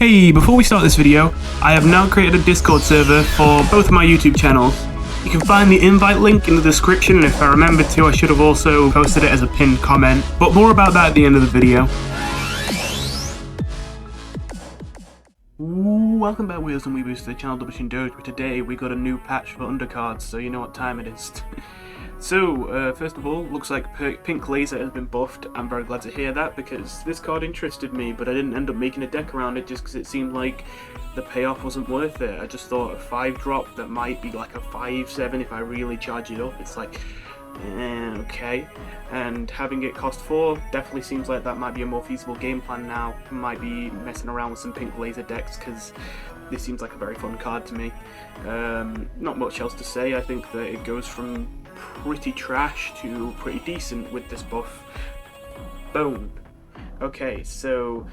Hey, before we start this video, I have now created a Discord server for both of my YouTube channels. You can find the invite link in the description, and if I remembered to, I should have also posted it as a pinned comment, but more about that at the end of the video. Welcome back, Wheels and Weeboos, to the channel Double Doge, but today we got a new patch for Undercards, so you know what time it is. So, first of all, looks like Pink Laser has been buffed. I'm very glad to hear that, because this card interested me, but I didn't end up making a deck around it just because it seemed like the payoff wasn't worth it. I just thought a 5-drop that might be like a 5/7 if I really charge it up. It's like, okay. And having it cost 4 definitely seems like that might be a more feasible game plan now. Might be messing around with some Pink Laser decks, because this seems like a very fun card to me. Not much else to say. I think that it goes from pretty trash to pretty decent with this buff. Bone. Okay, so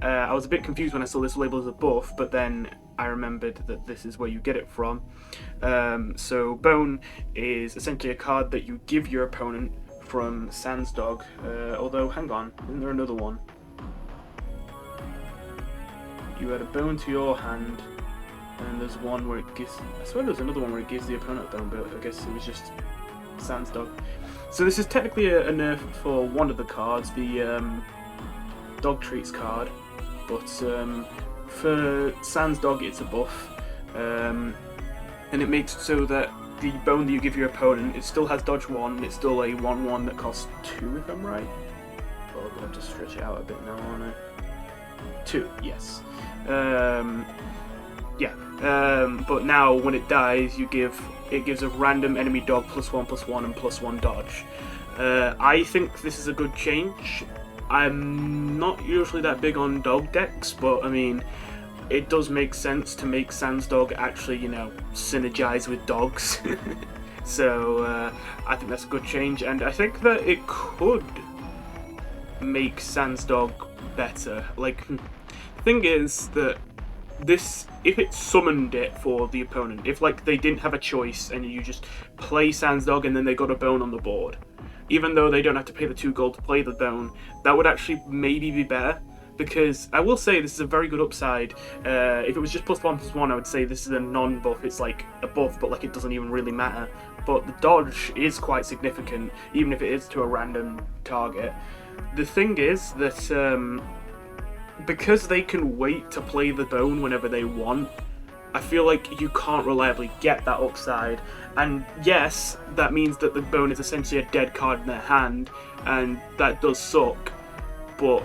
I was a bit confused when I saw this label as a buff, but then I remembered that this is where you get it from. So Bone is essentially a card that you give your opponent from Sans Dog, although hang on, isn't there another one? You add a bone to your hand, and there's one where it gives, I swear there's another one where it gives the opponent a bone, but I guess it was just Sans Dog. So this is technically a nerf for one of the cards, the Dog Treats card, but for Sans Dog it's a buff, and it makes it so that the bone that you give your opponent, it still has dodge 1, it's still a 1/1 that costs 2 if I'm right. Oh, I'm going to have to stretch it out a bit now, aren't I? 2, yes. But now when it dies, it gives a random enemy dog +1/+1 and +1 dodge. I think this is a good change. I'm not usually that big on dog decks, but I mean, it does make sense to make Sans Dog actually, you know, synergize with dogs. So I think that's a good change, and I think that it could make Sans Dog better. Like, the thing is that this, if it summoned it for the opponent, if like they didn't have a choice and you just play Sans Dog and then they got a bone on the board, even though they don't have to pay the 2 gold to play the bone, that would actually maybe be better. Because I will say this is a very good upside. If it was just +1/+1, I would say this is a non-buff. It's like a buff, but like it doesn't even really matter. But the dodge is quite significant, even if it is to a random target. The thing is that because they can wait to play the bone whenever they want, I feel like you can't reliably get that upside. And yes, that means that the bone is essentially a dead card in their hand, and that does suck. But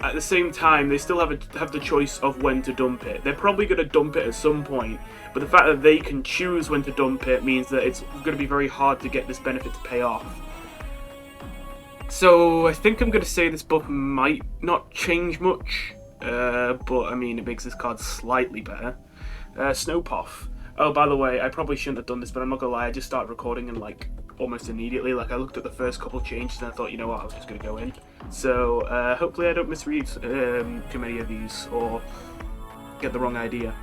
at the same time, they still have the choice of when to dump it. They're probably going to dump it at some point, but the fact that they can choose when to dump it means that it's going to be very hard to get this benefit to pay off. So I think I'm going to say this buff might not change much, but I mean, it makes this card slightly better. Snowpuff. Oh, by the way, I probably shouldn't have done this, but I'm not going to lie, I just started recording and like almost immediately. Like, I looked at the first couple changes and I thought, you know what, I was just going to go in. So hopefully I don't misread too many of these or get the wrong idea.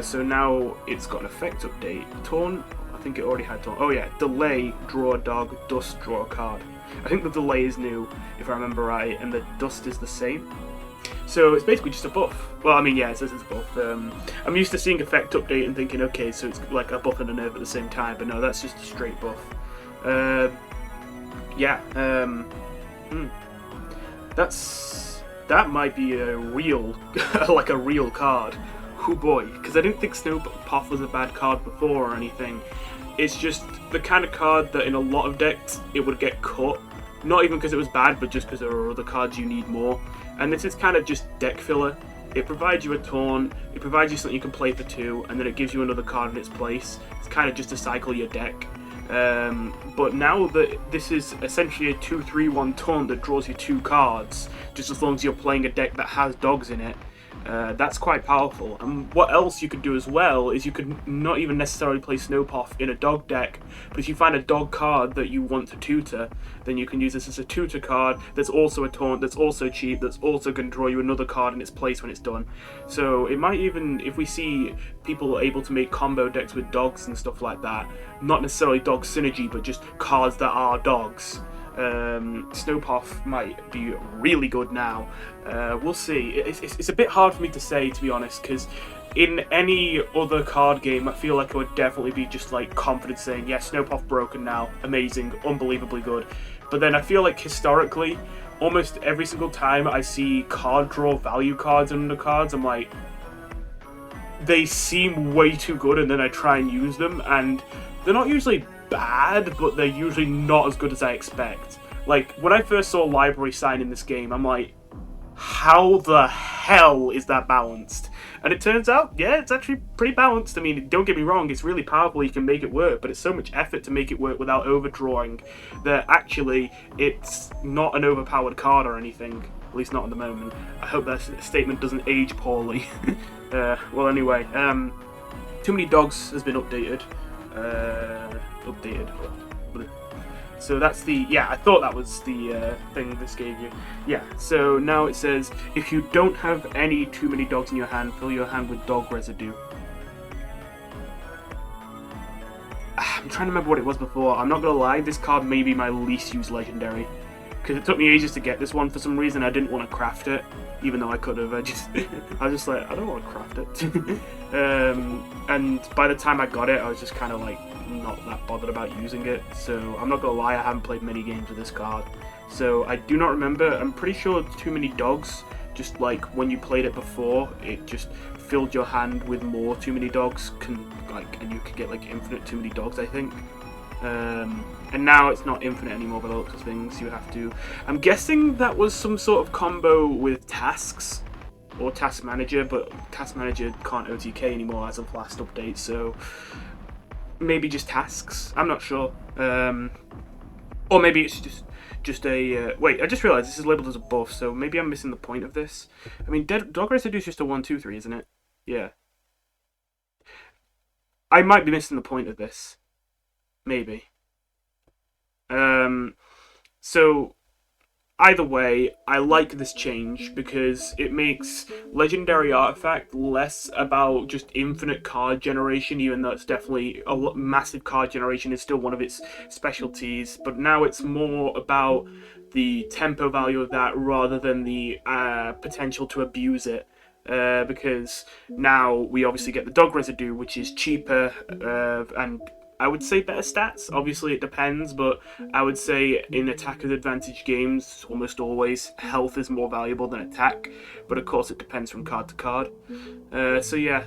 So now it's got an effect update. Taunt, I think it already had taunt. Oh yeah, delay, draw a dog, dust, draw a card. I think the delay is new, if I remember right, and the dust is the same. So it's basically just a buff. Well, I mean, yeah, it says it's a buff. I'm used to seeing effect update and thinking, okay, so it's like a buff and a nerf at the same time, but no, that's just a straight buff. That might be a real, like a real card. Oh boy, because I didn't think Snowpuff was a bad card before or anything. It's just the kind of card that in a lot of decks it would get cut. Not even because it was bad, but just because there are other cards you need more. And this is kind of just deck filler. It provides you a taunt, it provides you something you can play for 2, and then it gives you another card in its place. It's kind of just to cycle your deck. But now that this is essentially a 2/3/1 taunt that draws you 2 cards, just as long as you're playing a deck that has dogs in it, that's quite powerful. And what else you could do as well is you could not even necessarily play Snowpuff in a dog deck, but if you find a dog card that you want to tutor, then you can use this as a tutor card that's also a taunt, that's also cheap, that's also going to draw you another card in its place when it's done. So it might even, if we see people able to make combo decks with dogs and stuff like that, not necessarily dog synergy, but just cards that are dogs, Snowpuff might be really good now. We'll see. It's a bit hard for me to say, to be honest, because in any other card game, I feel like I would definitely be just like confident saying, yeah, Snowpuff broken now, amazing, unbelievably good. But then I feel like historically, almost every single time I see card draw value cards and undercards, I'm like, they seem way too good, and then I try and use them, and they're not usually bad, but they're usually not as good as I expect. Like, when I first saw Library Sign in this game, I'm like, how the hell is that balanced? And it turns out, yeah, it's actually pretty balanced. I mean, don't get me wrong, it's really powerful, you can make it work, but it's so much effort to make it work without overdrawing that actually it's not an overpowered card or anything, at least not at the moment. I hope that statement doesn't age poorly. Well, anyway, Too Many Dogs has been updated. So that's the, yeah, I thought that was the thing this gave you. Yeah, so now it says, if you don't have any Too Many Dogs in your hand, fill your hand with dog residue. I'm trying to remember what it was before. I'm not gonna lie, this card may be my least used legendary. Because it took me ages to get this one for some reason. I didn't want to craft it, even though I could have. I was just like, I don't want to craft it. And by the time I got it, I was just kind of like not that bothered about using it. So I'm not gonna lie, I haven't played many games with this card. So I do not remember. I'm pretty sure Too Many Dogs, just like when you played it before, it just filled your hand with more Too Many Dogs. And you could get like infinite Too Many Dogs, I think. And now it's not infinite anymore by the looks of things. You have to... I'm guessing that was some sort of combo with tasks or task manager, but task manager can't OTK anymore as of last update, so maybe just tasks. I'm not sure. Or maybe it's just a... wait, I just realised this is labelled as a buff, so maybe I'm missing the point of this. I mean, dog residue is just a 1, 2, 3, isn't it? Yeah. I might be missing the point of this. Maybe. So either way, I like this change because it makes Legendary Artifact less about just infinite card generation, even though it's definitely massive card generation is still one of its specialties, but now it's more about the tempo value of that rather than the potential to abuse it. Because now we obviously get the dog residue, which is cheaper and I would say better stats. Obviously it depends, but I would say in attacker's advantage games, almost always, health is more valuable than attack, but of course it depends from card to card. So yeah,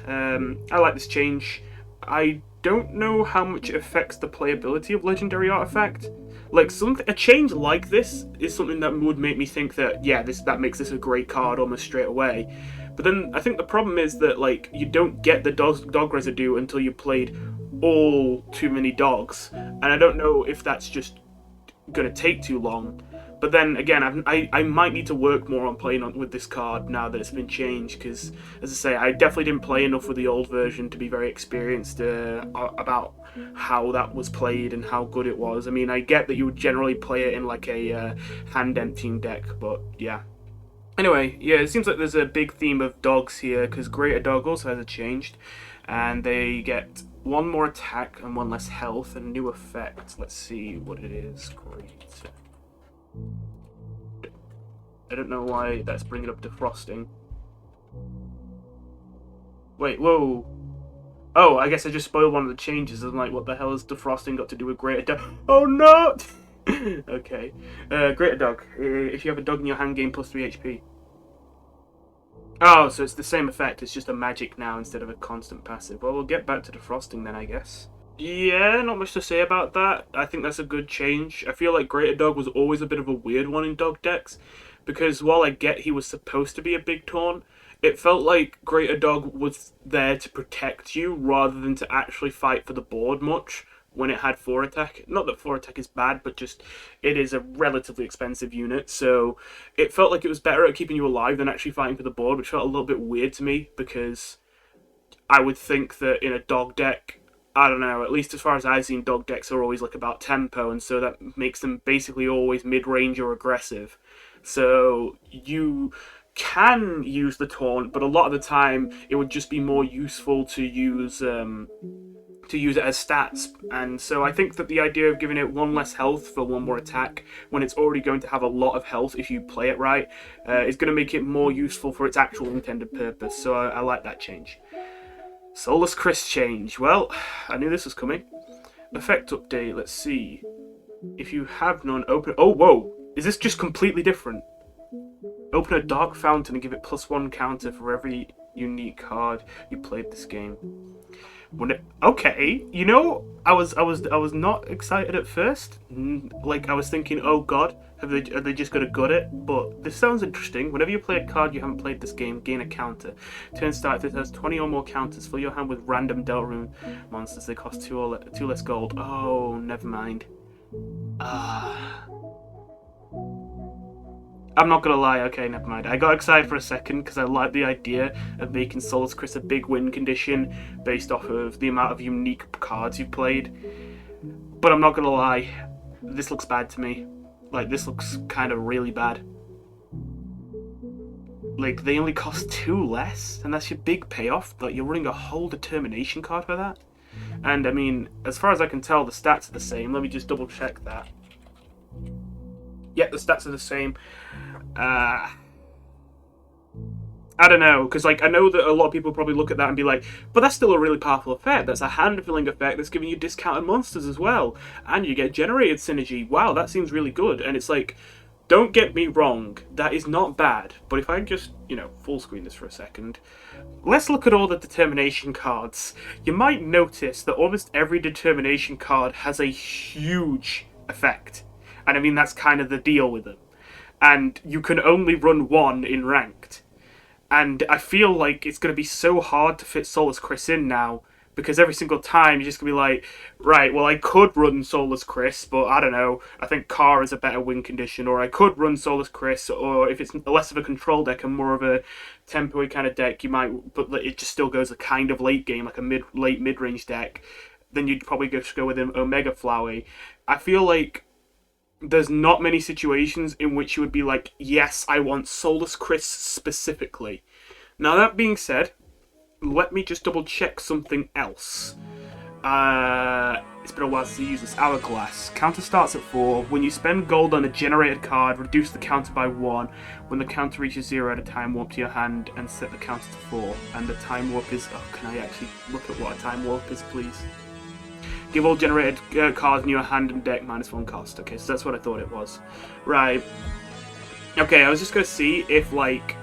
I like this change. I don't know how much it affects the playability of Legendary Artifact. Like, a change like this is something that would make me think that, yeah, that makes this a great card almost straight away. But then I think the problem is that, like, you don't get the dog residue until you played all Too Many Dogs, and I don't know if that's just gonna take too long. But then again, I might need to work more on playing with this card now that it's been changed, because as I say, I definitely didn't play enough with the old version to be very experienced about how that was played and how good it was. I mean, I get that you would generally play it in like a hand emptying deck, but yeah. Anyway, yeah, it seems like there's a big theme of dogs here, because Greater Dog also has a changed, and they get 1 more attack and 1 less health and new effect. Let's see what it is. Great. I don't know why that's bringing up Defrosting. Wait, whoa. Oh, I guess I just spoiled one of the changes. I'm like, what the hell has Defrosting got to do with Greater Dog? Oh no! Okay. Greater Dog. If you have a dog in your hand, gain plus 3 HP. Oh, so it's the same effect, it's just a magic now instead of a constant passive. Well, we'll get back to Defrosting then, I guess. Yeah, not much to say about that. I think that's a good change. I feel like Greater Dog was always a bit of a weird one in dog decks, because while I get he was supposed to be a big taunt, it felt like Greater Dog was there to protect you rather than to actually fight for the board much when it had 4 attack. Not that 4 attack is bad, but just it is a relatively expensive unit, so it felt like it was better at keeping you alive than actually fighting for the board, which felt a little bit weird to me, because I would think that in a dog deck, I don't know, at least as far as I've seen, dog decks are always like about tempo, and so that makes them basically always mid-range or aggressive. So you can use the taunt, but a lot of the time it would just be more useful to use to use it as stats. And so I think that the idea of giving it 1 less health for 1 more attack, when it's already going to have a lot of health if you play it right, is going to make it more useful for its actual intended purpose. So I like that change. Soulless Kris change. Well, I knew this was coming. Effect update, let's see. If you have none, open... Oh, whoa! Is this just completely different? Open a dark fountain and give it +1 counter for every unique card you played this game. Okay, you know, I was not excited at first. Like, I was thinking, oh god, are they just gonna gut it? But this sounds interesting. Whenever you play a card you haven't played this game, gain a counter. Turn start, if it has 20 or more counters, fill your hand with random Deltarune monsters. They cost 2 less gold. Oh, never mind. I'm not gonna lie, okay, never mind. I got excited for a second because I like the idea of making Soulless Kris a big win condition based off of the amount of unique cards you've played. But I'm not gonna lie, this looks bad to me. Like, this looks kind of really bad. Like, they only cost 2 less, and that's your big payoff. Like, you're running a whole determination card for that. And, I mean, as far as I can tell, the stats are the same. Let me just double check that. Yeah, the stats are the same. I don't know, because like I know that a lot of people probably look at that and be like, but that's still a really powerful effect. That's a hand-filling effect that's giving you discounted monsters as well. And you get generated synergy. Wow, that seems really good. And it's like, don't get me wrong, that is not bad. But if I just, you know, full screen this for a second, let's look at all the determination cards. You might notice that almost every determination card has a huge effect. And I mean, that's kind of the deal with them. And you can only run 1 in ranked. And I feel like it's going to be so hard to fit Soulless Kris in now, because every single time you're just going to be like, right, well, I could run Soulless Kris, but I don't know, I think Car is a better win condition, or I could run Soulless Kris, or if it's less of a control deck and more of a tempo kind of deck, you might, but it just still goes a kind of late game, like a late mid-range deck, then you'd probably just go with an Omega Flowey. I feel like there's not many situations in which you would be like, yes, I want Soulless Kris specifically. Now, that being said, let me just double check something else. It's been a while since I used this. Hourglass. Counter starts at 4. When you spend gold on a generated card, reduce the counter by 1. When the counter reaches 0, add a time warp to your hand and set the counter to 4. And the time warp is... Oh, can I actually look at what a time warp is, please? Give all generated cards in your hand and deck -1 cost. Okay, so that's what I thought it was. Right. Okay, I was just going to see if, like,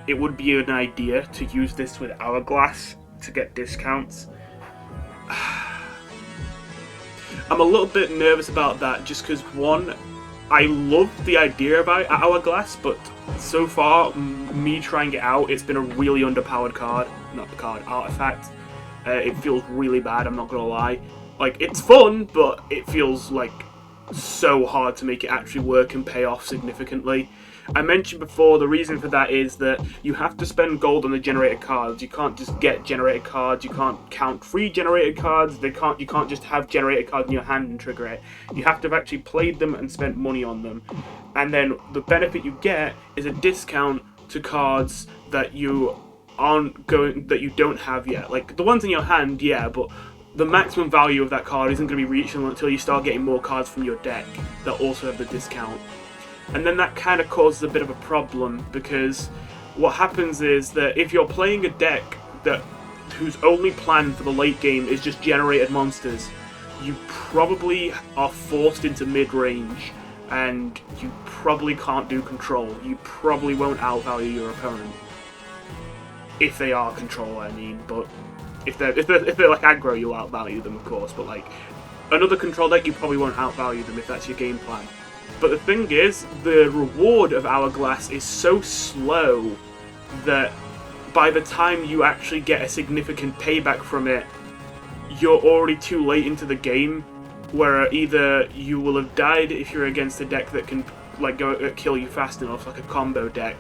it would be an idea to use this with Hourglass to get discounts. I'm a little bit nervous about that just because, one, I love the idea about Hourglass, but so far, me trying it out, it's been a really underpowered card. Not card, artifact. It feels really bad, I'm not going to lie. Like, it's fun, but it feels, like, so hard to make it actually work and pay off significantly. I mentioned before, the reason for that is that you have to spend gold on the generated cards. You can't just get generated cards, you can't count free generated cards, you can't just have generated cards in your hand and trigger it. You have to have actually played them and spent money on them. And then the benefit you get is a discount to cards that you don't have yet. Like, the ones in your hand, yeah, but the maximum value of that card isn't going to be reached until you start getting more cards from your deck that also have the discount. And then that kind of causes a bit of a problem, because what happens is that if you're playing a deck whose only plan for the late game is just generated monsters, you probably are forced into mid-range, and you probably can't do control. You probably won't outvalue your opponent. If they are control, I mean, but if they're like aggro, you'll outvalue them, of course, but like another control deck, you probably won't outvalue them if that's your game plan. But the thing is, the reward of Hourglass is so slow that by the time you actually get a significant payback from it, you're already too late into the game, where either you will have died if you're against a deck that can like go kill you fast enough, like a combo deck,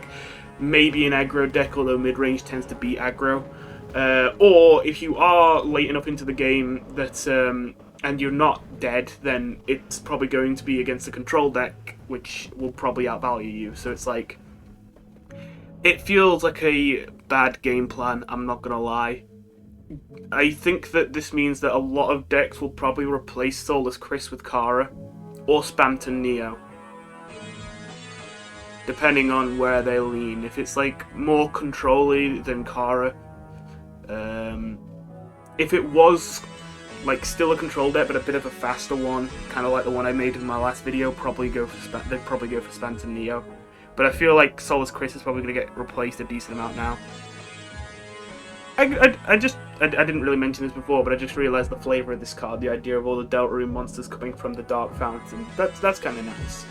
maybe an aggro deck, although mid-range tends to beat aggro. Or if you are late enough into the game that and you're not dead, then it's probably going to be against a control deck, which will probably outvalue you. So it's like, it feels like a bad game plan, I'm not gonna lie. I think that this means that a lot of decks will probably replace Soulless Kris with Chara, or Spamton Neo, depending on where they lean. If it's like more control-y than Chara, if it was like still a control deck but a bit of a faster one, kind of like the one I made in my last video, they'd probably go for Spamton Neo. But I feel like Soulless Kris is probably going to get replaced a decent amount now. I didn't really mention this before, but I just realised the flavour of this card, the idea of all the Deltarune monsters coming from the Dark Fountain. That's kind of nice.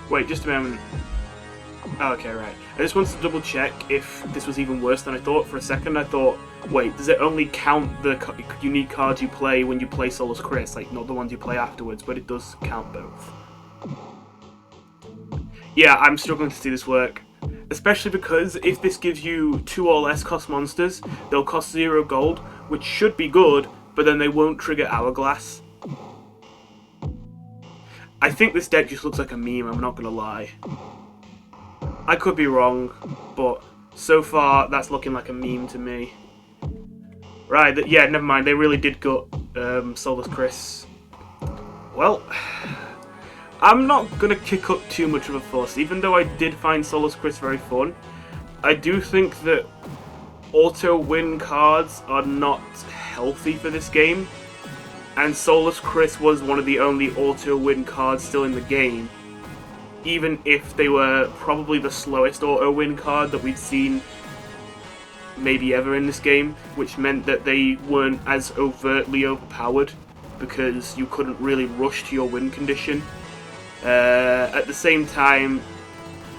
Wait, just a moment. Oh, okay, right. I just wanted to double check if this was even worse than I thought. For a second I thought, wait, does it only count the unique cards you play when you play Soulless Kris, like not the ones you play afterwards, but it does count both. Yeah, I'm struggling to see this work. Especially because if this gives you 2 or less cost monsters, they'll cost 0 gold, which should be good, but then they won't trigger Hourglass. I think this deck just looks like a meme, I'm not gonna lie. I could be wrong, but so far that's looking like a meme to me. Right, yeah, never mind, they really did gut Soulless Kris. Well, I'm not going to kick up too much of a fuss, even though I did find Soulless Kris very fun. I do think that auto-win cards are not healthy for this game, and Soulless Kris was one of the only auto-win cards still in the game, even if they were probably the slowest auto-win card that we'd seen maybe ever in this game, which meant that they weren't as overtly overpowered, because you couldn't really rush to your win condition. At the same time,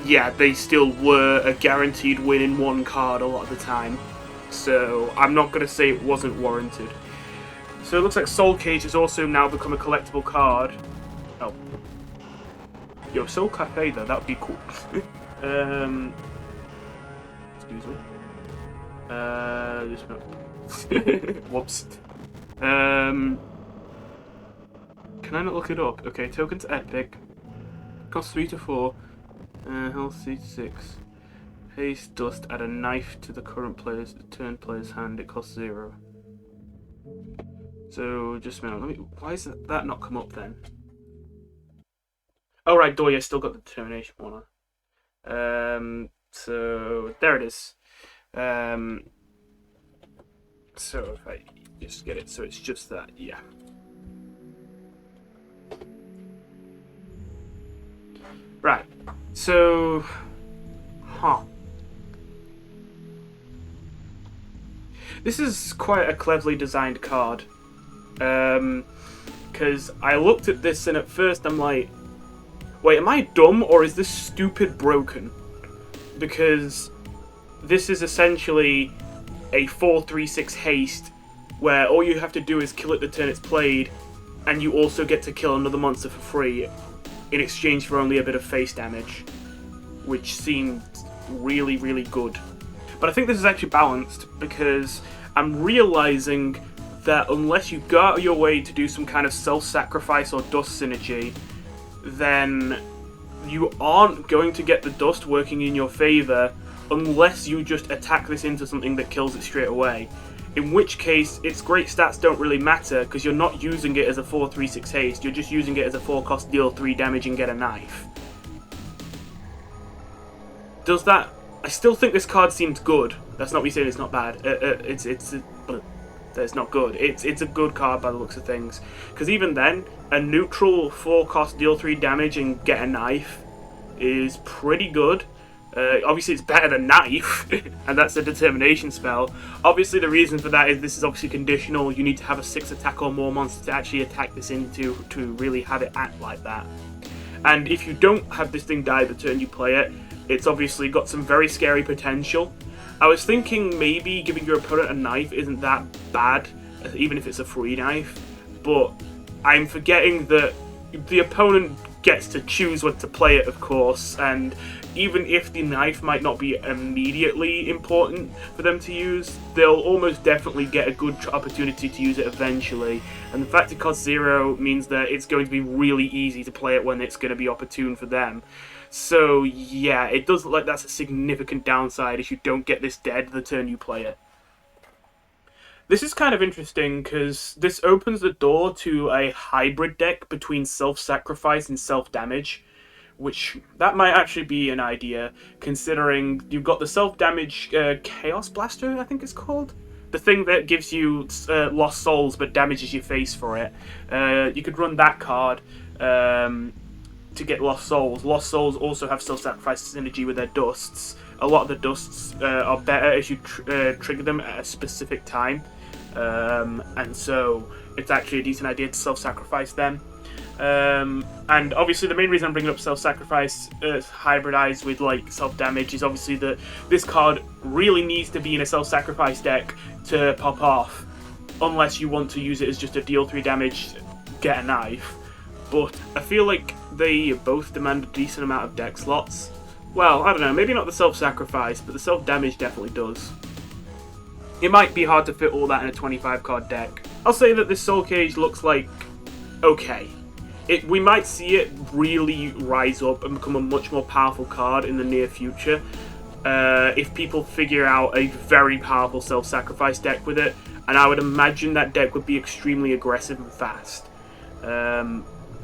yeah, they still were a guaranteed win in one card a lot of the time, so I'm not going to say it wasn't warranted. So it looks like Soul Cage has also now become a collectible card. Oh. Yo, Soul Cafe though, that would be cool. Excuse me. Whoops. Can I not look it up? Okay, tokens epic. Cost 3 to 4. Health 3 to 6. Haste dust. Add a knife to the current player's player's hand. It costs 0. So just a minute. Why is that not come up then? Oh right, Doya still got the determination one on. So there it is. So if I just get it, so it's just that, yeah. Right, so, this is quite a cleverly designed card, because I looked at this and at first I'm like, wait, am I dumb or is this stupid broken? Because this is essentially a 4/3/6 haste, where all you have to do is kill it the turn it's played, and you also get to kill another monster for free, in exchange for only a bit of face damage, which seemed really, really good. But I think this is actually balanced, because I'm realising that unless you go out of your way to do some kind of self-sacrifice or dust synergy, then you aren't going to get the dust working in your favour unless you just attack this into something that kills it straight away. In which case, its great stats don't really matter, because you're not using it as a 4/3/6 haste, you're just using it as a 4-cost deal 3 damage and get a knife. Does that... I still think this card seems good. That's not me saying it's not bad. It's not good. It's a good card by the looks of things. Because even then, a neutral 4-cost deal 3 damage and get a knife is pretty good. Obviously it's better than knife, and that's a determination spell. Obviously the reason for that is this is obviously conditional. You need to have a 6 attack or more monster to actually attack this into to really have it act like that. And if you don't have this thing die the turn you play it, it's obviously got some very scary potential. I was thinking maybe giving your opponent a knife isn't that bad, even if it's a free knife, but I'm forgetting that the opponent gets to choose when to play it, of course, and even if the knife might not be immediately important for them to use, they'll almost definitely get a good opportunity to use it eventually. And the fact it costs 0 means that it's going to be really easy to play it when it's going to be opportune for them. So yeah, it does look like that's a significant downside if you don't get this dead the turn you play it. This is kind of interesting because this opens the door to a hybrid deck between self-sacrifice and self-damage, which that might actually be an idea, considering you've got the self-damage Chaos Blaster, I think it's called? The thing that gives you lost souls but damages your face for it. You could run that card to get lost souls. Lost souls also have self-sacrifice synergy with their dusts. A lot of the dusts are better if you trigger them at a specific time. And so it's actually a decent idea to self-sacrifice them. And obviously the main reason I'm bringing up self-sacrifice hybridized with like self-damage is obviously that this card really needs to be in a self-sacrifice deck to pop off, unless you want to use it as just a deal 3 damage, get a knife. But I feel like they both demand a decent amount of deck slots. Well, I don't know, maybe not the self-sacrifice, but the self-damage definitely does. It might be hard to fit all that in a 25 card deck. I'll say that this Soul Cage looks like okay. We might see it really rise up and become a much more powerful card in the near future if people figure out a very powerful self-sacrifice deck with it, and I would imagine that deck would be extremely aggressive and fast.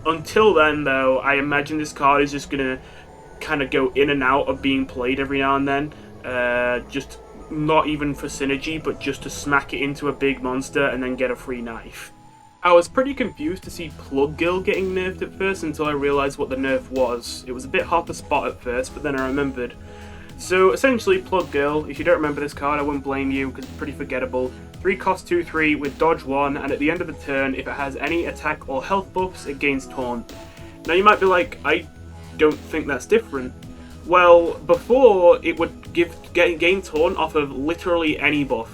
Until then, though, I imagine this card is just going to kind of go in and out of being played every now and then, just not even for synergy, but just to smack it into a big monster and then get a free knife. I was pretty confused to see Plug Girl getting nerfed at first until I realised what the nerf was. It was a bit hard to spot at first, but then I remembered. So essentially, Plug Girl, if you don't remember this card, I wouldn't blame you because it's pretty forgettable. 3 cost 2/3 with dodge 1, and at the end of the turn, if it has any attack or health buffs, it gains taunt. Now you might be like, I don't think that's different. Well, before it would gain taunt off of literally any buff,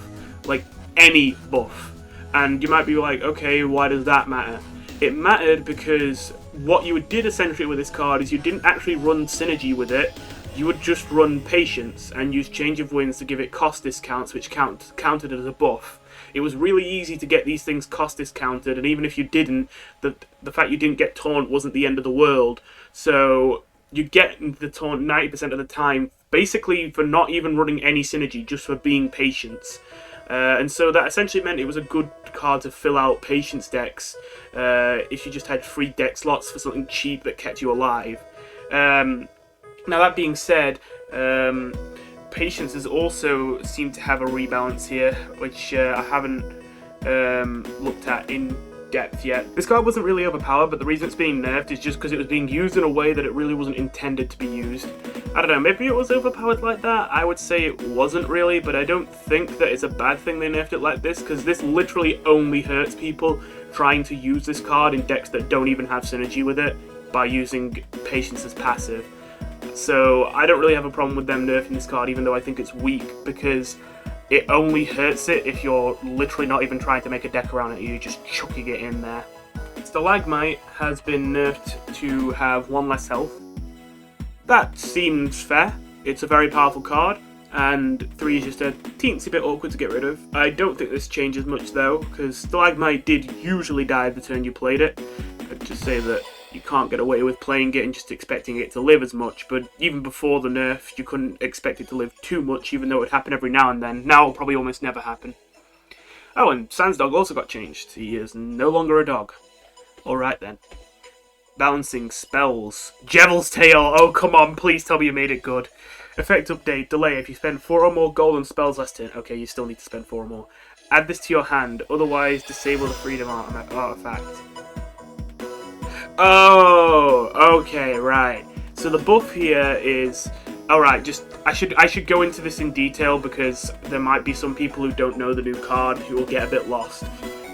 like any buff. And you might be like, okay, why does that matter? It mattered because what you did essentially with this card is you didn't actually run synergy with it. You would just run patience and use change of winds to give it cost discounts, which counted as a buff. It was really easy to get these things cost discounted, and even if you didn't, the fact you didn't get taunt wasn't the end of the world. So you get the taunt 90% of the time, basically for not even running any synergy, just for being patience. And so that essentially meant it was a good card to fill out patience decks if you just had free deck slots for something cheap that kept you alive. Now that being said, patience has also seemed to have a rebalance here, which I haven't looked at in depth yet. This card wasn't really overpowered, but the reason it's being nerfed is just because it was being used in a way that it really wasn't intended to be used. I don't know, maybe it was overpowered like that? I would say it wasn't really, but I don't think that it's a bad thing they nerfed it like this, because this literally only hurts people trying to use this card in decks that don't even have synergy with it by using patience as passive. So I don't really have a problem with them nerfing this card, even though I think it's weak, because it only hurts it if you're literally not even trying to make a deck around it, you're just chucking it in there. Stalagmite has been nerfed to have 1 less health. That seems fair. It's a very powerful card, and 3 is just a teensy bit awkward to get rid of. I don't think this changes much though, because Stalagmite did usually die the turn you played it. I'd just say that you can't get away with playing it and just expecting it to live as much, but even before the nerf, you couldn't expect it to live too much, even though it would happen every now and then. Now it'll probably almost never happen. Oh, and Sans Dog also got changed. He is no longer a dog. Alright then. Balancing spells. Jevil's Tail! Oh, come on, please tell me you made it good. Effect update. Delay. If you spend 4 or more gold on spells last turn. Okay, you still need to spend 4 or more. Add this to your hand. Otherwise, disable the freedom artifact. Oh, okay, right. So the buff here is... Alright, I should go into this in detail because there might be some people who don't know the new card who will get a bit lost.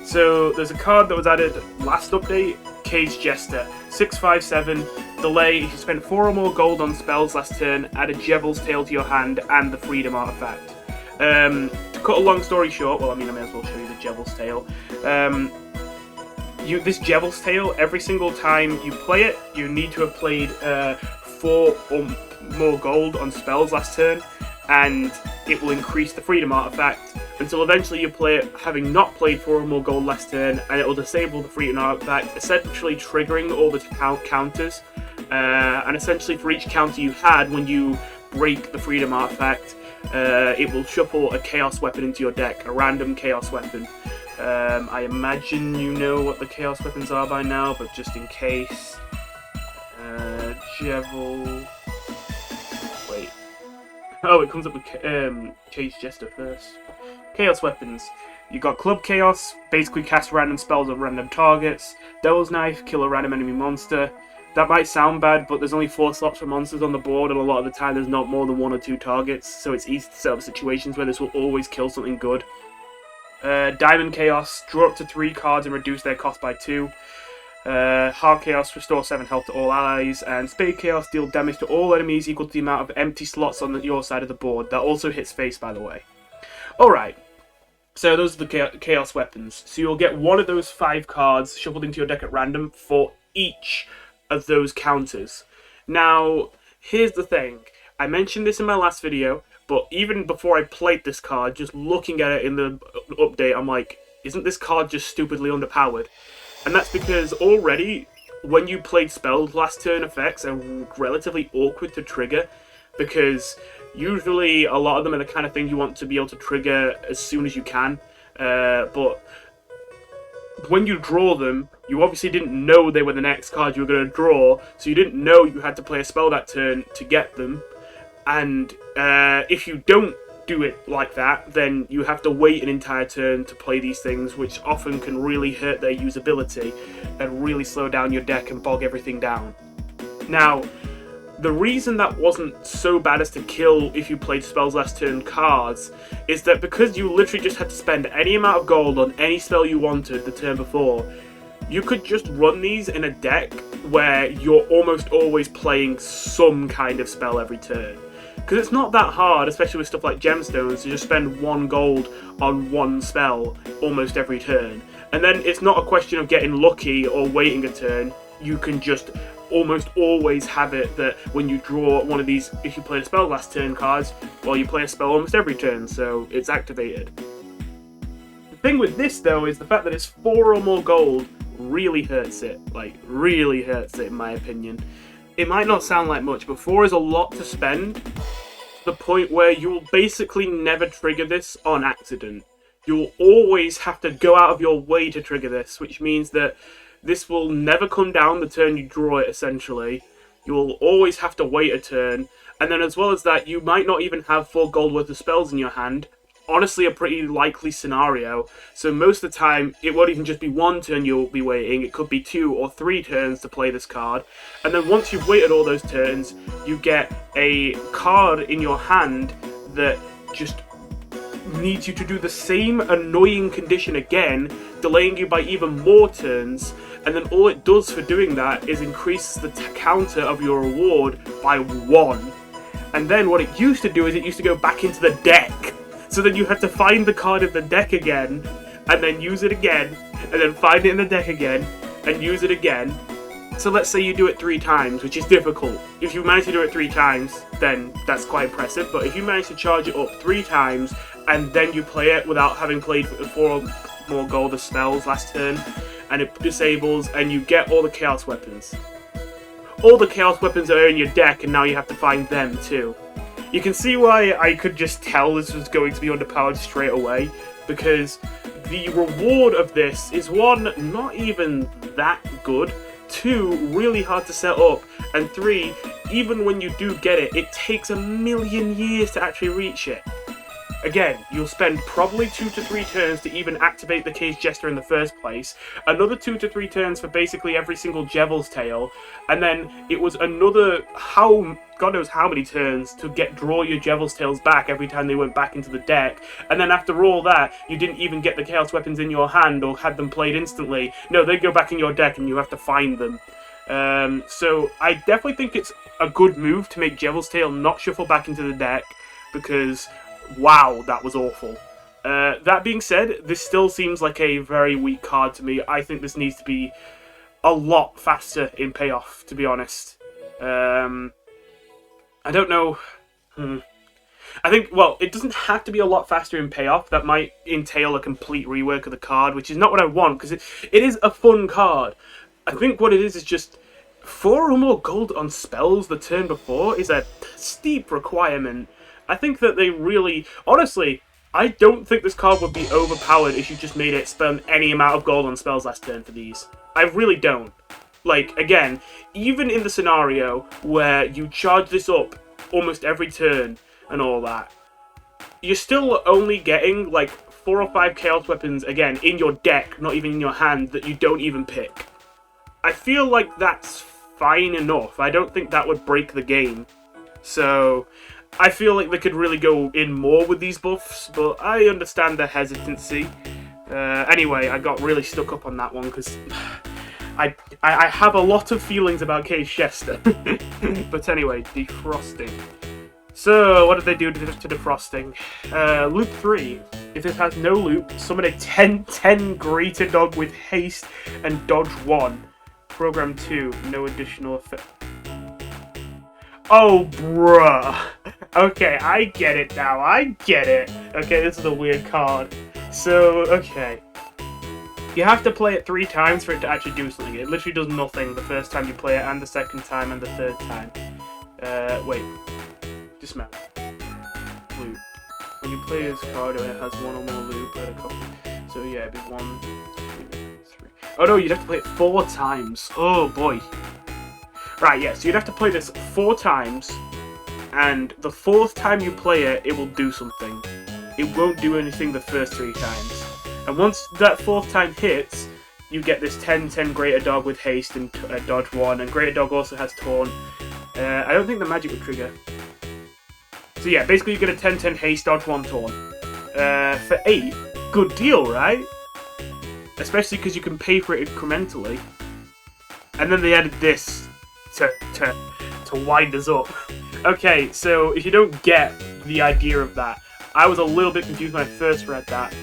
So there's a card that was added last update, Cage Jester. 657, delay, if you spend 4 or more gold on spells last turn, add a Jevil's Tail to your hand and the freedom artifact. To cut a long story short, well I mean I may as well show you the Jevil's Tail. This Jevil's Tail, every single time you play it, you need to have played 4 or more gold on spells last turn, and it will increase the freedom artifact until eventually you play it having not played 4 or more gold last turn, and it will disable the freedom artifact, essentially triggering all the counters And essentially for each counter you had when you break the Freedom Artifact, it will shuffle a Chaos weapon into your deck, a random Chaos weapon. I imagine you know what the Chaos weapons are by now, but just in case. Jevil. Wait. Oh, it comes up with Case Jester first. Chaos weapons. You got Club Chaos, basically cast random spells on random targets. Devil's Knife, kill a random enemy monster. That might sound bad, but there's only 4 slots for monsters on the board, and a lot of the time there's not more than 1 or 2 targets, so it's easy to set up situations where this will always kill something good. Diamond Chaos, draw up to 3 cards and reduce their cost by 2. Heart Chaos, restore 7 health to all allies. And Spade Chaos, deal damage to all enemies equal to the amount of empty slots on your side of the board. That also hits face, by the way. Alright. So those are the Chaos weapons. So you'll get one of those 5 cards shuffled into your deck at random for each of those counters. Now, here's the thing. I mentioned this in my last video, but even before I played this card, just looking at it in the update, I'm like, isn't this card just stupidly underpowered? And that's because already, when you played spells, last turn effects are relatively awkward to trigger, because usually a lot of them are the kind of thing you want to be able to trigger as soon as you can, but when you draw them, you obviously didn't know they were the next card you were going to draw, so you didn't know you had to play a spell that turn to get them, and if you don't do it like that, then you have to wait an entire turn to play these things, which often can really hurt their usability and really slow down your deck and bog everything down. Now, the reason that wasn't so bad as to kill if you played spells last turn cards is that because you literally just had to spend any amount of gold on any spell you wanted the turn before, you could just run these in a deck where you're almost always playing some kind of spell every turn. Because it's not that hard, especially with stuff like gemstones, to just spend 1 gold on 1 spell almost every turn. And then it's not a question of getting lucky or waiting a turn. You can just almost always have it that when you draw one of these, if you played a spell last turn cards, well, you play a spell almost every turn, so it's activated. The thing with this, though, is the fact that it's 4 or more gold really hurts it. Like, really hurts it, in my opinion. It might not sound like much, but 4 is a lot to spend, to the point where you'll basically never trigger this on accident. You'll always have to go out of your way to trigger this, which means that this will never come down the turn you draw it, essentially. You will always have to wait a turn, and then as well as that, you might not even have 4 gold worth of spells in your hand. Honestly, a pretty likely scenario. So most of the time, it won't even just be 1 turn you'll be waiting, it could be 2 or 3 turns to play this card. And then once you've waited all those turns, you get a card in your hand that just needs you to do the same annoying condition again, delaying you by even more turns, and then all it does for doing that is increases the counter of your reward by 1. And then what it used to do is it used to go back into the deck. So then you had to find the card in the deck again, and then use it again, and then find it in the deck again, and use it again. So let's say you do it 3 times, which is difficult. If you manage to do it 3 times, then that's quite impressive. But if you manage to charge it up 3 times, and then you play it without having played 4 more gold of spells last turn, and it disables, and you get all the Chaos weapons. All the Chaos weapons are in your deck, and now you have to find them too. You can see why I could just tell this was going to be underpowered straight away, because the reward of this is 1, not even that good, 2, really hard to set up, and 3, even when you do get it, it takes a million years to actually reach it. Again, you'll spend probably 2 to 3 turns to even activate the Cage Jester in the first place, another 2 to 3 turns for basically every single Jevil's Tail, and then it was another God knows how many turns to draw your Jevil's Tails back every time they went back into the deck, and then after all that, you didn't even get the Chaos Weapons in your hand or had them played instantly. No, they go back in your deck and you have to find them. So I definitely think it's a good move to make Jevil's Tail not shuffle back into the deck, because wow, that was awful. That being said, this still seems like a very weak card to me. I think this needs to be a lot faster in payoff, to be honest. I don't know. I think, well, it doesn't have to be a lot faster in payoff. That might entail a complete rework of the card, which is not what I want, because it is a fun card. I think what it is just, 4 or more gold on spells the turn before is a steep requirement. I think that they really... Honestly, I don't think this card would be overpowered if you just made it spend any amount of gold on spells last turn for these. I really don't. Like, again, even in the scenario where you charge this up almost every turn and all that, you're still only getting, like, 4 or 5 Chaos Weapons, again, in your deck, not even in your hand, that you don't even pick. I feel like that's fine enough. I don't think that would break the game. So, I feel like they could really go in more with these buffs, but I understand their hesitancy. Anyway, I got really stuck up on that one, because... I have a lot of feelings about Case Chester. But anyway, Defrosting. So, what did they do to Defrosting? Loop 3. If it has no loop, summon a 10/10 greater dog with haste and dodge 1. Program 2. No additional effect. Oh, bruh. Okay, I get it now. I get it. Okay, this is a weird card. So, okay. You have to play it 3 times for it to actually do something. It literally does nothing the first time you play it, and the second time, and the third time. Wait. Dismount. Loop. When you play this card, it has 1 or more loop, a couple. So yeah, it'd be 1, 2, 3. Oh no, you'd have to play it 4 times. Oh boy. Right, yeah, so you'd have to play this 4 times, and the 4th time you play it, it will do something. It won't do anything the first 3 times. And once that 4th time hits, you get this 10/10 Greater Dog with haste and dodge 1, and Greater Dog also has taunt. I don't think the magic would trigger. So yeah, basically you get a 10/10 haste, dodge 1, taunt. For 8, good deal, right? Especially because you can pay for it incrementally. And then they added this to wind us up. Okay, so if you don't get the idea of that, I was a little bit confused when I first read that.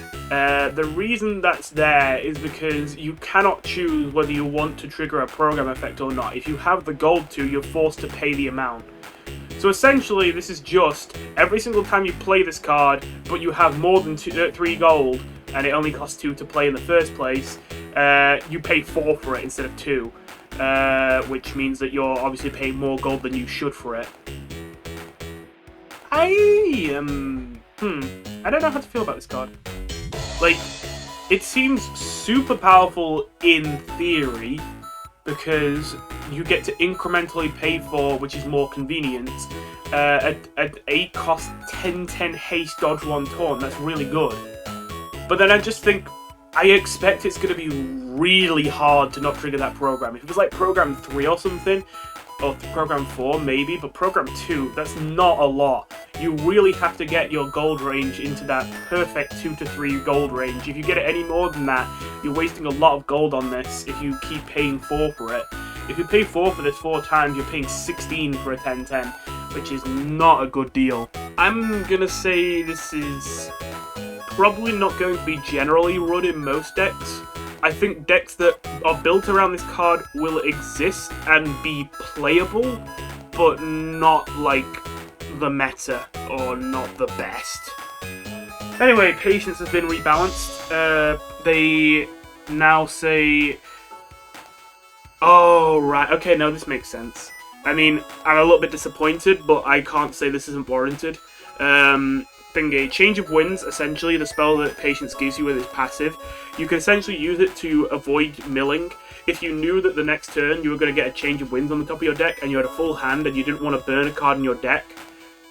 The reason that's there is because you cannot choose whether you want to trigger a program effect or not. If you have the gold to, you're forced to pay the amount. So essentially, this is just every single time you play this card, but you have more than 3 gold, and it only costs 2 to play in the first place, you pay 4 for it instead of 2, which means that you're obviously paying more gold than you should for it. I don't know how to feel about this card. Like, it seems super powerful in theory, because you get to incrementally pay for, which is more convenient, at 8 cost 10/10 haste, dodge 1, taunt. That's really good. But then I just think, I expect it's going to be really hard to not trigger that program. If it was like program 3 or something, or program 4 maybe, but program 2, that's not a lot. You really have to get your gold range into that perfect 2 to 3 gold range. If you get it any more than that, you're wasting a lot of gold on this if you keep paying 4 for it. If you pay 4 for this 4 times, you're paying 16 for a 10/10, which is not a good deal. I'm gonna say this is probably not going to be generally run in most decks. I think decks that are built around this card will exist and be playable, but not like the meta, or not the best. Anyway, Patience has been rebalanced. They now say... Oh, right. Okay, no, this makes sense. I mean, I'm a little bit disappointed, but I can't say this isn't warranted. Thingy, Change of Winds, essentially, the spell that Patience gives you with its passive. You can essentially use it to avoid milling. If you knew that the next turn you were going to get a Change of Winds on the top of your deck, and you had a full hand, and you didn't want to burn a card in your deck,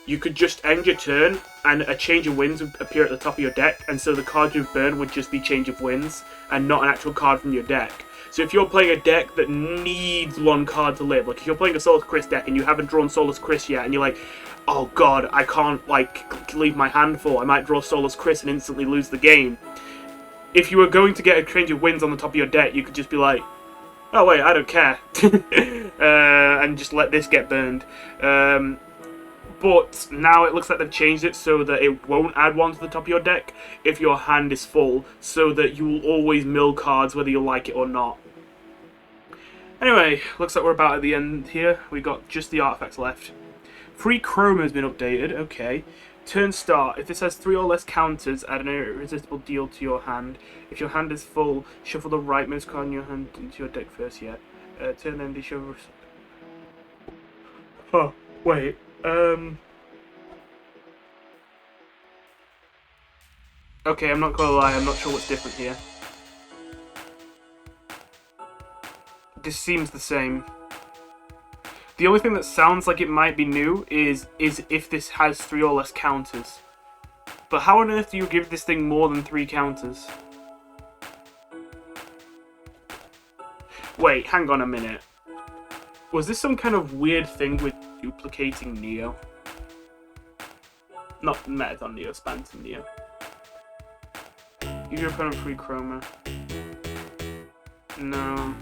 you could just end your turn, and a Change of Winds would appear at the top of your deck, and so the card you've burned would just be Change of Winds, and not an actual card from your deck. So if you're playing a deck that needs 1 card to live, like if you're playing a Soulless Kris deck and you haven't drawn Soulless Kris yet, and you're like, oh god, I can't, like, leave my hand full, I might draw Soulless Kris and instantly lose the game. If you were going to get a Change of Winds on the top of your deck, you could just be like, oh wait, I don't care, and just let this get burned. But now it looks like they've changed it so that it won't add 1 to the top of your deck if your hand is full, so that you will always mill cards whether you like it or not. Anyway, looks like we're about at the end here. We got just the artifacts left. Free Chroma has been updated, okay. Turn start. If this has 3 or less counters, add an irresistible deal to your hand. If your hand is full, shuffle the rightmost card in your hand into your deck first, yeah. Turn then, Oh, wait. Okay, I'm not gonna lie, I'm not sure what's different here. This seems the same. The only thing that sounds like it might be new is if this has 3 or less counters. But how on earth do you give this thing more than 3 counters? Wait, hang on a minute. Was this some kind of weird thing with duplicating Neo? Not Metaton Neo, Spanton Neo. Give your opponent free chroma. No.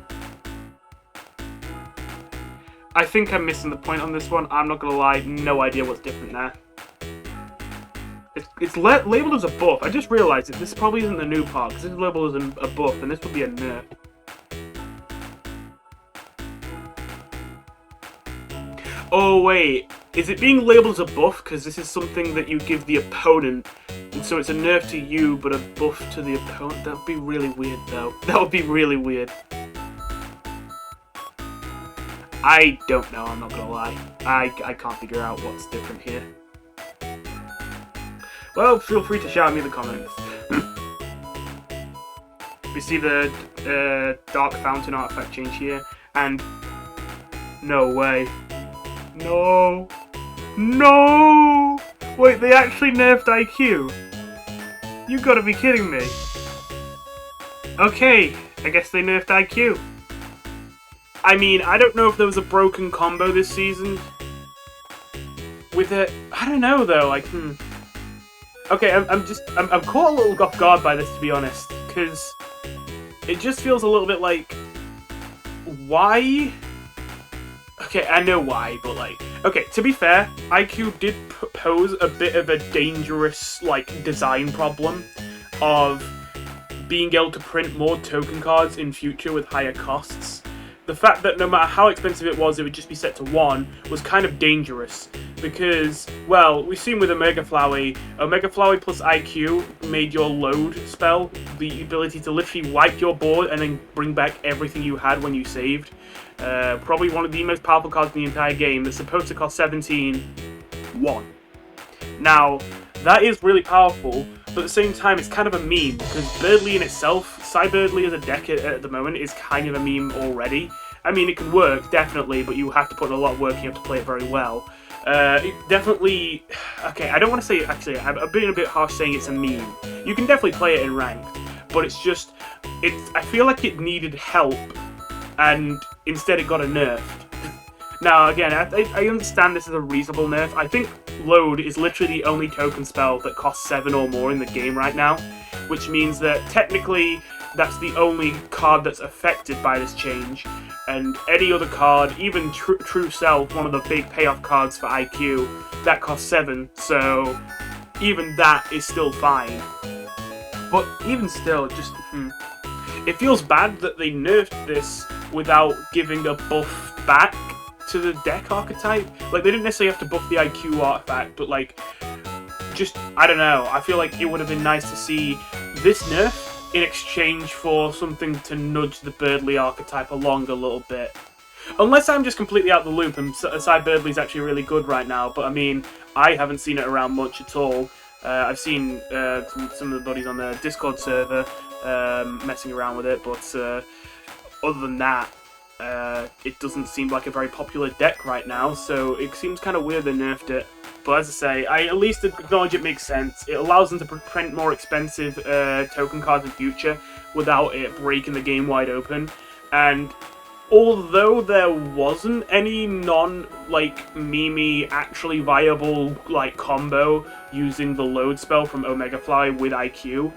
I think I'm missing the point on this one. I'm not gonna lie, no idea what's different there. It's labeled as a buff. I just realized that this probably isn't the new part, because this is labeled as a buff, and this would be a nerf. Oh wait, is it being labeled as a buff because this is something that you give the opponent, and so it's a nerf to you but a buff to the opponent? That would be really weird though. That would be really weird. I don't know, I'm not gonna lie. I can't figure out what's different here. Well, feel free to shout at me in the comments. We see the Dark Fountain artifact change here, and no way. No! No! Wait, they actually nerfed IQ? You gotta be kidding me. Okay, I guess they nerfed IQ. I mean, I don't know if there was a broken combo this season with it. I don't know though, like, Okay, I'm caught a little off guard by this, to be honest, because it just feels a little bit like, why? Okay, I know why, but like, okay, to be fair, IQ did pose a bit of a dangerous, like, design problem of being able to print more token cards in future with higher costs. The fact that no matter how expensive it would just be set to 1 was kind of dangerous. Because, well, we've seen with Omega Flowey plus IQ made your load spell the ability to literally wipe your board and then bring back everything you had when you saved. Probably one of the most powerful cards in the entire game that's supposed to cost 17-1. Now, that is really powerful, but at the same time it's kind of a meme, because Birdly in itself, Birdly as a deck at the moment is kind of a meme already. I mean, it can work, definitely, but you have to put in a lot of work, you have to play it very well. It definitely... Okay, I don't want to say... Actually, I'm being a bit harsh saying it's a meme. You can definitely play it in ranked, but it's just... I feel like it needed help, and instead it got a nerf. Now, again, I understand this is a reasonable nerf. I think Load is literally the only token spell that costs 7 or more in the game right now, which means that technically that's the only card that's affected by this change, and any other card, even True Self, one of the big payoff cards for IQ, that costs 7, so even that is still fine. But even still, just, it feels bad that they nerfed this without giving a buff back to the deck archetype. Like, they didn't necessarily have to buff the IQ artifact, but like, just, I don't know, I feel like it would have been nice to see this nerf in exchange for something to nudge the Birdly archetype along a little bit. Unless I'm just completely out the loop and Birdly's actually really good right now, but I mean, I haven't seen it around much at all. I've seen some of the buddies on the Discord server messing around with it, but other than that, it doesn't seem like a very popular deck right now, so it seems kind of weird they nerfed it. But as I say, I at least acknowledge it makes sense. It allows them to print more expensive token cards in future without it breaking the game wide open. And although there wasn't any memey, actually viable combo using the load spell from Omega Fly with IQ,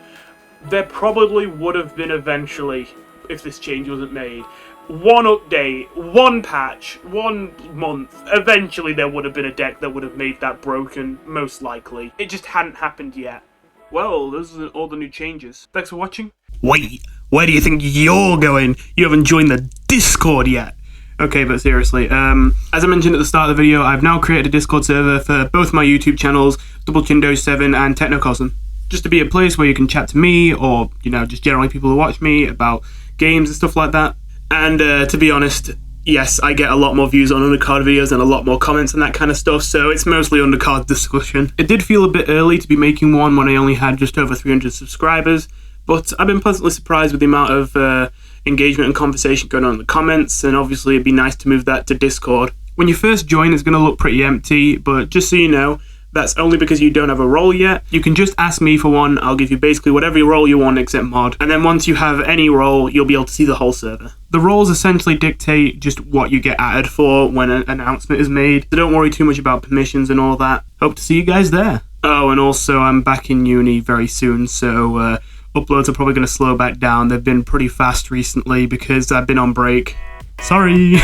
there probably would have been eventually if this change wasn't made. One update, one patch, 1 month, eventually there would have been a deck that would have made that broken, most likely. It just hadn't happened yet. Well, those are all the new changes. Thanks for watching. Wait, where do you think you're going? You haven't joined the Discord yet. Okay, but seriously, as I mentioned at the start of the video, I've now created a Discord server for both my YouTube channels, DoubleChindo7 and TechnoCosm. Just to be a place where you can chat to me, or, you know, just generally people who watch me about games and stuff like that. And to be honest, yes, I get a lot more views on undercard videos and a lot more comments and that kind of stuff, so it's mostly undercard discussion. It did feel a bit early to be making one when I only had just over 300 subscribers, but I've been pleasantly surprised with the amount of engagement and conversation going on in the comments, and obviously it'd be nice to move that to Discord. When you first join, it's going to look pretty empty, but just so you know, that's only because you don't have a role yet. You can just ask me for one. I'll give you basically whatever role you want except mod. And then once you have any role, you'll be able to see the whole server. The roles essentially dictate just what you get added for when an announcement is made. So don't worry too much about permissions and all that. Hope to see you guys there. Oh, and also I'm back in uni very soon, so uploads are probably going to slow back down. They've been pretty fast recently because I've been on break. Sorry.